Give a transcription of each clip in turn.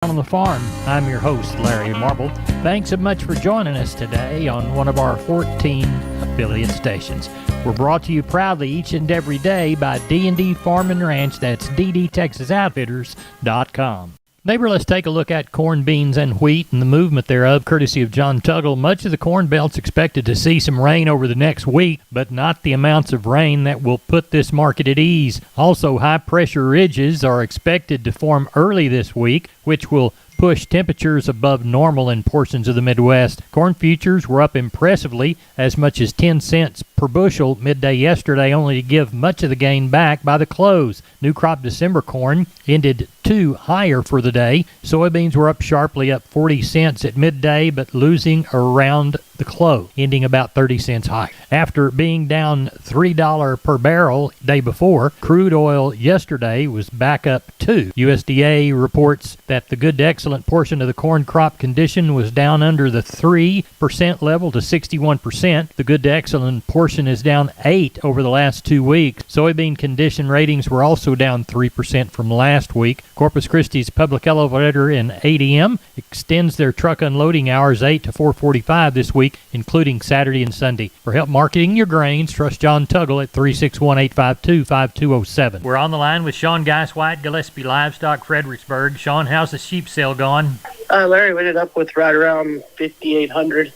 On the Farm. I'm your host, Larry Marble. Thanks so much for joining us today on one of our 14 affiliate stations. We're brought to you proudly each and every day by D&D Farm and Ranch. That's ddtexasoutfitters.com. Neighbor, let's take a look at corn, beans, and wheat and the movement thereof, courtesy of John Tuggle. Much of the corn belt's expected to see some rain over the next week, but not the amounts of rain that will put this market at ease. Also, high-pressure ridges are expected to form early this week, which will push temperatures above normal in portions of the Midwest. Corn futures were up impressively, as much as 10 cents per bushel midday yesterday, only to give much of the gain back by the close. New crop December corn ended 2 higher for the day. Soybeans were up sharply, up 40 cents at midday, but losing around the close, ending about 30 cents higher. After being down $3 per barrel day before, crude oil yesterday was back up 2. USDA reports that the good to excellent portion of the corn crop condition was down under the 3% level to 61%. The good to excellent portion is down 8 over the last 2 weeks. Soybean condition ratings were also down 3% from last week. Corpus Christi's public elevator in ADM extends their truck unloading hours 8 to 4:45 this week, including Saturday and Sunday. For help marketing your grains, trust John Tuggle at 361-852-5207. We're on the line with Sean Geiswhite, Gillespie Livestock, Fredericksburg. Sean, how's the sheep sale going? Larry, we ended up with right around 5,800.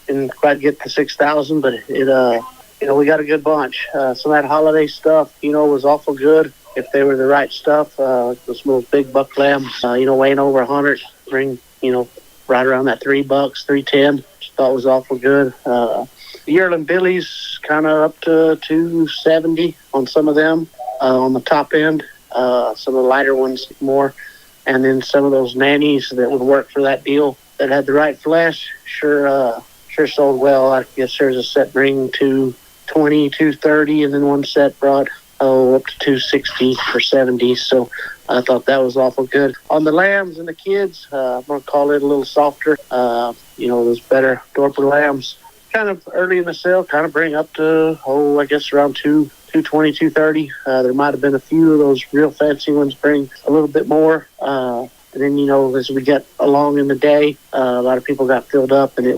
Didn't quite get to 6,000, but we got a good bunch. Some of that holiday stuff, was awful good. If they were the right stuff, those little big buck lambs, weighing over 100, bring, right around that $3, $3.10. Thought was awful good. The yearling billies kind of up to 270 on some of them on the top end. Some of the lighter ones more. And then some of those nannies that would work for that deal that had the right flesh sure sold well. I guess there's a set bring 220, 230, and then one set brought up to 260 or 70. So I thought that was awful good. On the lambs and the kids, I'm going to call it a little softer. Those better Dorper lambs, kind of early in the sale, kind of bring up to, I guess around 220, 230. There might have been a few of those real fancy ones bring a little bit more. And then, as we get along in the day, a lot of people got filled up and it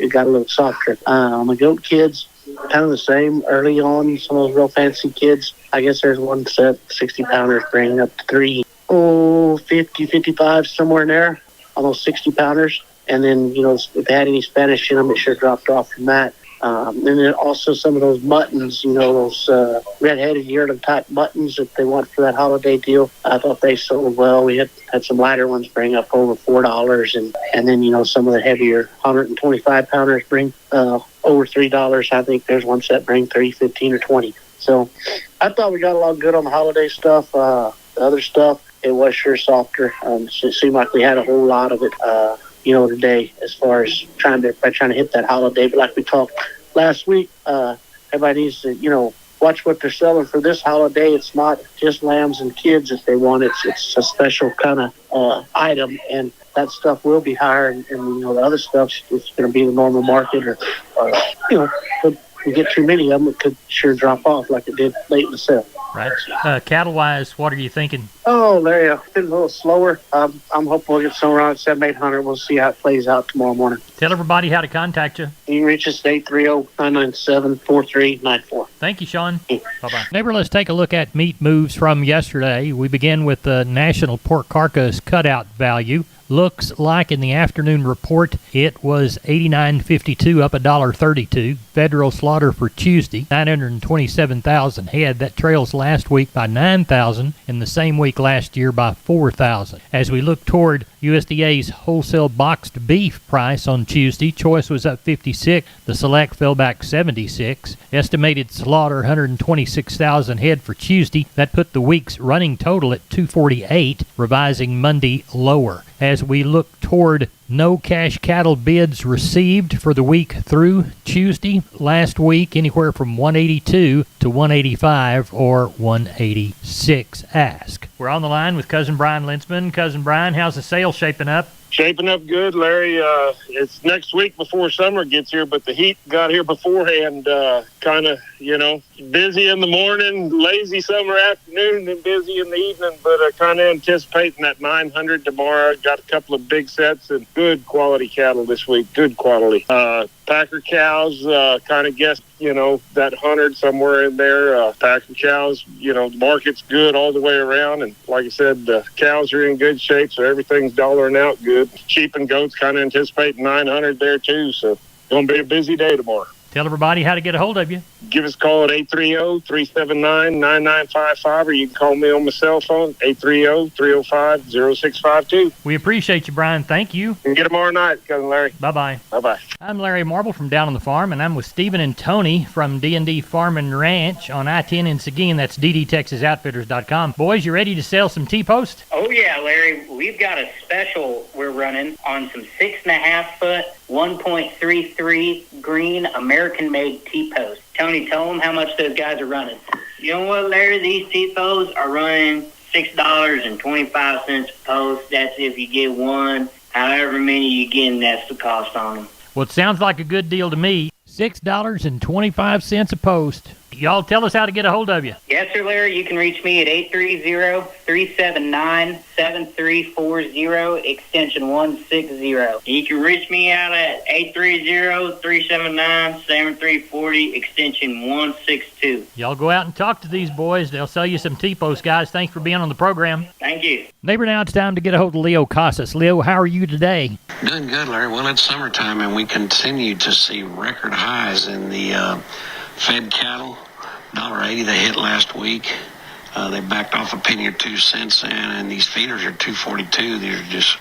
got a little softer. On the goat kids, kind of the same early on. Some of those real fancy kids, I guess there's one set, 60 pounders bring up to 50, 55, somewhere in there, almost 60 pounders. And then, if they had any Spanish in them, it sure dropped off from that. And then also some of those muttons, those red-headed yearling type muttons that they want for that holiday deal. I thought they sold well. We had some lighter ones bring up over $4, and then some of the heavier 125 pounders bring over $3. I think there's one set bring 3, 15, or 20. So I thought we got a lot good on the holiday stuff. The other stuff, it was sure softer. It seemed like we had a whole lot of it. Today, as far as trying to hit that holiday. But like we talked last week, everybody needs to, watch what they're selling for this holiday. It's not just lambs and kids that they want. It's a special kind of item, and that stuff will be higher, and the other stuff is going to be the normal market, or if we get too many of them, it could sure drop off like it did late in the sale. Right. Cattle-wise, what are you thinking? Oh, Larry, I've been a little slower. I'm hoping we'll get somewhere around 700-800. We'll see how it plays out tomorrow morning. Tell everybody how to contact you. You can reach us at 830-997-4394. Thank you, Sean. Bye-bye. Neighbor, let's take a look at meat moves from yesterday. We begin with the national pork carcass cutout value. Looks like in the afternoon report it was $89.52, up $1.32. Federal slaughter for Tuesday, 927,000 head. That trails last week by 9,000 and the same week last year by 4,000. As we look toward USDA's wholesale boxed beef price on Tuesday, choice was up 56. The select fell back 76. Estimated slaughter 126,000 head for Tuesday. That put the week's running total at 248, revising Monday lower. As we look toward no cash cattle bids received for the week through Tuesday, last week anywhere from 182 to 185 or 186 ask. We're on the line with Cousin Brian Lintzman. Cousin Brian, how's the sale shaping up? Shaping up good, Larry. It's next week before summer gets here, but the heat got here beforehand. kind of, busy in the morning, lazy summer afternoon, and busy in the evening, but kind of anticipating that 900 tomorrow. Got a couple of big sets and good quality cattle this week, good quality. Packer cows, kind of guessed, that 100 somewhere in there. Packer cows, the market's good all the way around. And like I said, the cows are in good shape, so everything's dollaring out good. Sheep and goats kind of anticipating 900 there too. So going to be a busy day tomorrow. Tell everybody how to get a hold of you. Give us a call at 830-379-9955, or you can call me on my cell phone, 830-305-0652. We appreciate you, Brian. Thank you. And get tomorrow night, Cousin Larry. Bye-bye. Bye-bye. I'm Larry Marble from Down on the Farm, and I'm with Stephen and Tony from D&D Farm and Ranch on I-10 in Seguin. That's ddtexasoutfitters.com. Boys, you ready to sell some T-post? Oh, yeah, Larry. We've got a special we're running on some 6.5 foot, 1.33 green American-made T-posts. Tony, tell them how much those guys are running. You know what, Larry? These T-posts are running $6.25 a post. That's if you get one. However many you get, that's the cost on them. Well, it sounds like a good deal to me. $6.25 a post. Y'all tell us how to get a hold of you. Yes, sir, Larry. You can reach me at 830-379-7340, extension 160. You can reach me out at 830-379-7340, extension 162. Y'all go out and talk to these boys. They'll sell you some T-posts, guys. Thanks for being on the program. Thank you. Neighbor, now it's time to get a hold of Leo Casas. Leo, how are you today? Doing good, Larry. Well, it's summertime, and we continue to see record highs in the fed cattle. $1.80 they hit last week. They backed off a penny or 2 cents, and these feeders are $2.42. These are just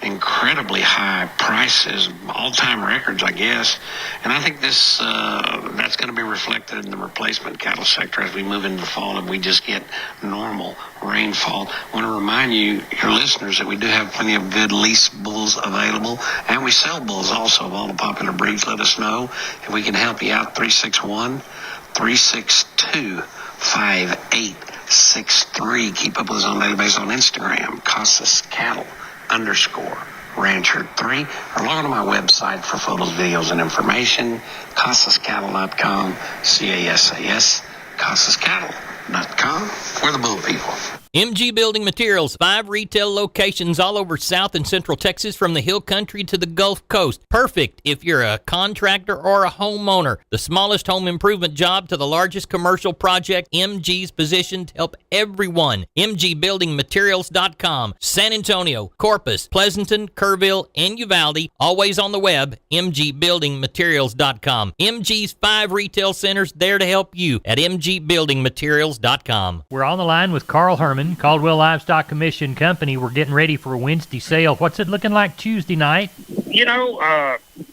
incredibly high prices, all-time records, I guess. And I think this that's going to be reflected in the replacement cattle sector as we move into the fall and we just get normal rainfall. I want to remind you, your listeners, that we do have plenty of good lease bulls available, and we sell bulls also of all the popular breeds. Let us know if we can help you out. 361-362-5863. Keep up with us on a daily basis on Instagram, Casas Cattle _Rancher 3, or log on to my website for photos, videos, and information, CasasCattle.com, CASAS, CasasCattle.com. We're the bull people. MG Building Materials, 5 retail locations all over South and Central Texas from the Hill Country to the Gulf Coast. Perfect if you're a contractor or a homeowner. The smallest home improvement job to the largest commercial project, MG's positioned to help everyone. MGBuildingMaterials.com. San Antonio, Corpus, Pleasanton, Kerrville, and Uvalde. Always on the web, MGBuildingMaterials.com. MG's 5 retail centers there to help you at MGBuildingMaterials.com. We're on the line with Carl Herman, Caldwell Livestock Commission Company. We're getting ready for a Wednesday sale. What's it looking like Tuesday night?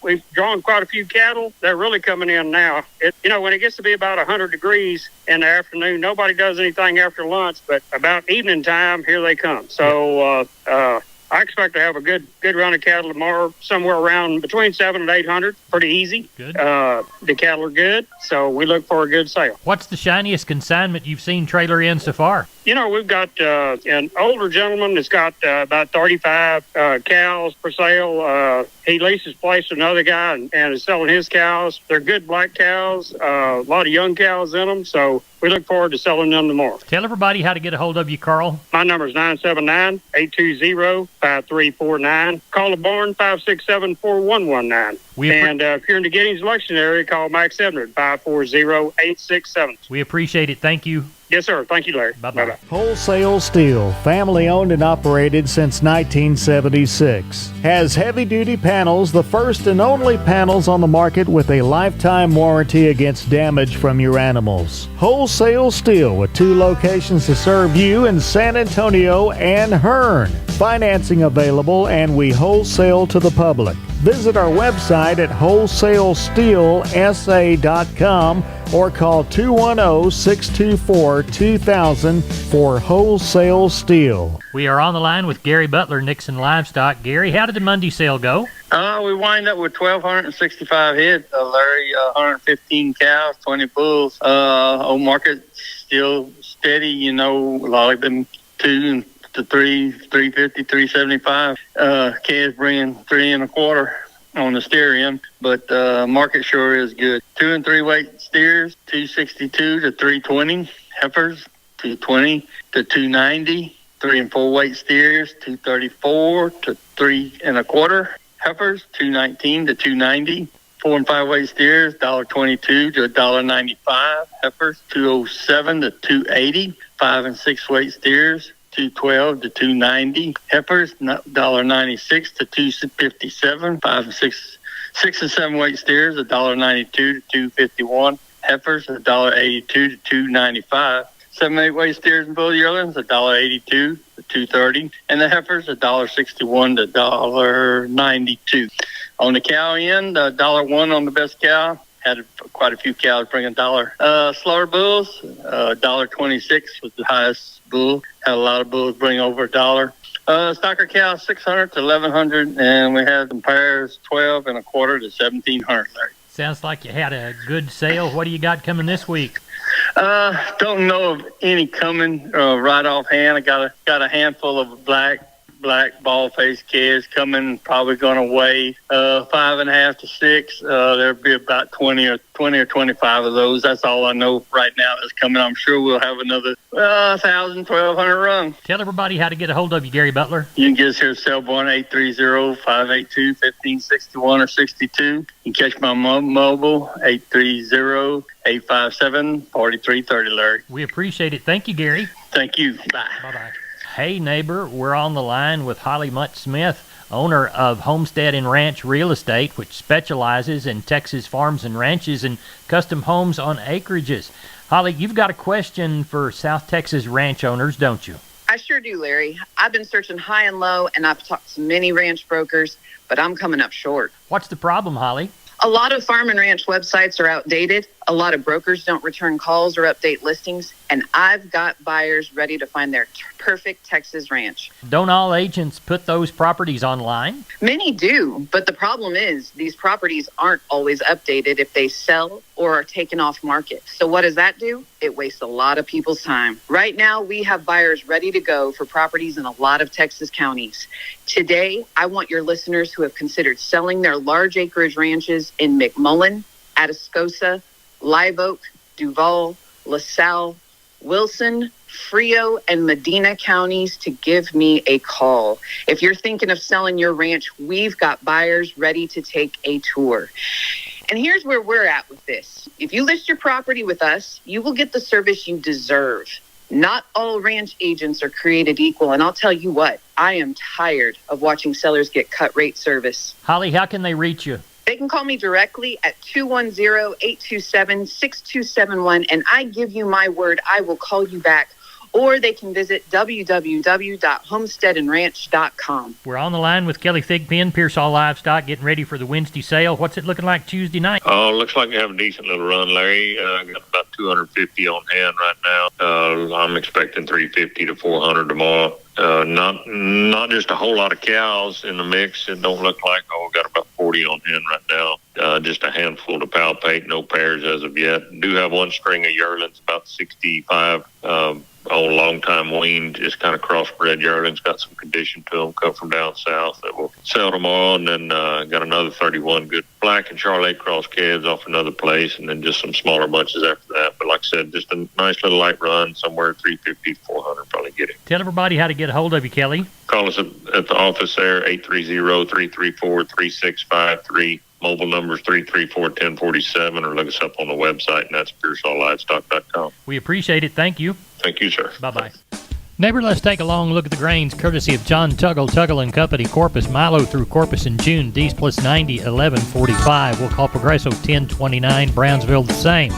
We've drawn quite a few cattle. They're really coming in now. When it gets to be about 100 degrees in the afternoon, nobody does anything after lunch, but about evening time, here they come. So I expect to have a good run of cattle tomorrow, somewhere around between 700 and 800. Pretty easy. Good. The cattle are good, so we look for a good sale. What's the shiniest consignment you've seen trailer in so far? We've got an older gentleman that's got about 35 cows for sale. He leases place to another guy and is selling his cows. They're good black cows, a lot of young cows in them, so we look forward to selling them tomorrow. Tell everybody how to get a hold of you, Carl. My number is 979-820-5349. Call the barn, 567-4119. And if you're in the Giddings election area, call Max Ebner at 540-867. We appreciate it. Thank you. Yes, sir. Thank you, Larry. Bye-bye. Wholesale Steel, family owned and operated since 1976. Has heavy-duty panels, the first and only panels on the market with a lifetime warranty against damage from your animals. Wholesale Steel with 2 locations to serve you in San Antonio and Hearn. Financing available, and we wholesale to the public. Visit our website at wholesalesteelsa.com or call 210-624-2000 for Wholesale Steel. We are on the line with Gary Butler, Nixon Livestock. Gary, how did the Monday sale go? We wind up with 1,265 head, Larry, 115 cows, 20 bulls. Old market still steady, a lot of them 2 to 3, 350, 375. Calves bringing 3 1/4. on the steer end, but market sure is good. 2 and 3 weight steers, 262 to 320. Heifers, 220 to 290. 3 and 4 weight steers, 234 to 3 1/4. Heifers, 219 to 290. 4 and 5 weight steers, $1.22 to $1.95. Heifers, 207 to 280. 5 and 6 weight steers, 212 to 290. Heifers, $1.96 to $2.57. 5 and 6 and 7 weight steers, $1.92 to $2.51. Heifers, $1.82 to $2.95. 7 and 8 weight steers and bull yearlings, $1.82 to $2.30, and the heifers, $1.61 to $1.92. On the cow end, $1.01 on the best cow. Had quite a few cows bring $1. Slower bulls, $1.26 was the highest bull. Had a lot of bulls bring over $1. Stocker cow, $600 to $1,100, and we had some pairs, 12 1/4 to $1,700. Sounds like you had a good sale. What do you got coming this week? Don't know of any coming right offhand. I got a handful of black ball-faced kids coming. Probably going to weigh 5.5 to 6. There'll be about 20 or 25 of those. That's all I know right now that's coming. I'm sure we'll have another 1,000, 1,200 run. Tell everybody how to get a hold of you, Gary Butler. You can get us here at cell phone 830-582-1561 or 62. You can catch my mobile 830-857-4330, Larry. We appreciate it. Thank you, Gary. Thank you. Bye. Bye-bye. Hey, neighbor, we're on the line with Holly Mutt-Smith, owner of Homestead and Ranch Real Estate, which specializes in Texas farms and ranches and custom homes on acreages. Holly, you've got a question for South Texas ranch owners, don't you? I sure do, Larry. I've been searching high and low, and I've talked to many ranch brokers, but I'm coming up short. What's the problem, Holly? A lot of farm and ranch websites are outdated. A lot of brokers don't return calls or update listings. And I've got buyers ready to find their perfect Texas ranch. Don't all agents put those properties online? Many do, but the problem is these properties aren't always updated if they sell or are taken off market. So what does that do? It wastes a lot of people's time. Right now, we have buyers ready to go for properties in a lot of Texas counties. Today, I want your listeners who have considered selling their large acreage ranches in McMullen, Atascosa, Live Oak, Duval, LaSalle, Wilson, Frio, and Medina counties to give me a call. If you're thinking of selling your ranch, we've got buyers ready to take a tour. And here's where we're at with this. If you list your property with us, you will get the service you deserve. Not all ranch agents are created equal, and I'll tell you what, I am tired of watching sellers get cut rate service. Holly, how can they reach you? They can call me directly at 210-827-6271, and I give you my word, I will call you back. Or they can visit www.homesteadandranch.com. We're on the line with Kelly Thigpen, Pearsall Livestock, getting ready for the Wednesday sale. What's it looking like Tuesday night? Oh, looks like you have a decent little run, Larry. I got about 250 on hand right now. I'm expecting 350 to 400 tomorrow. Not just a whole lot of cows in the mix. It don't look like, we got about 40 on hand right now. Just a handful to palpate, no pairs as of yet. Do have one string of yearlings, about 65 on long-time weaned, just kind of crossbred yearlings, got some condition to them, come from down south that will sell tomorrow, and then got another 31 good black and Charolais cross calves off another place, and then just some smaller bunches after that. But like I said, just a nice little light run, somewhere 350 to 400, probably get it. Tell everybody how to get a hold of you, Kelly. Call us at the office there, 830-334-3653. Mobile numbers 334-1047, or look us up on the website, and that's PearsallLivestock.com. We appreciate it. Thank you. Thank you, sir. Bye-bye. Neighbor, let's take a long look at the grains, courtesy of John Tuggle & Company, Corpus, Milo through Corpus in June, D's plus 90, 11.45. We'll call Progresso 10.29, Brownsville the same.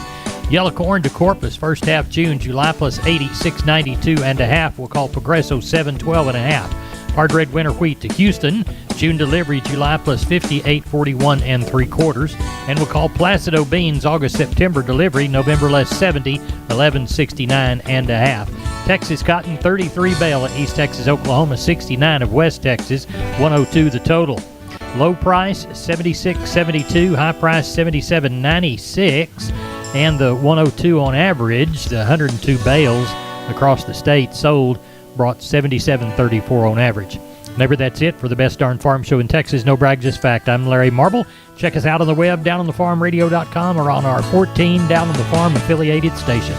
Yellow corn to Corpus, first half June, July plus 80, 6.92 and a half. We'll call Progresso 7.12 and a half. Hard red winter wheat to Houston, June delivery, July plus 50, 8.41 and 3/4. And we'll call Placido beans, August, September delivery, November less 70, 11.69 and a half. Texas cotton, 33 bale at East Texas, Oklahoma, 69 of West Texas, 102 the total. Low price, 76.72, high price, 77.96, and the 102 on average, the 102 bales across the state sold, brought 77.34 on average. Neighbor, that's it for the Best Darn Farm Show in Texas. No brag, just fact. I'm Larry Marble. Check us out on the web, downonthefarmradio.com, or on our 14 Down on the Farm affiliated station.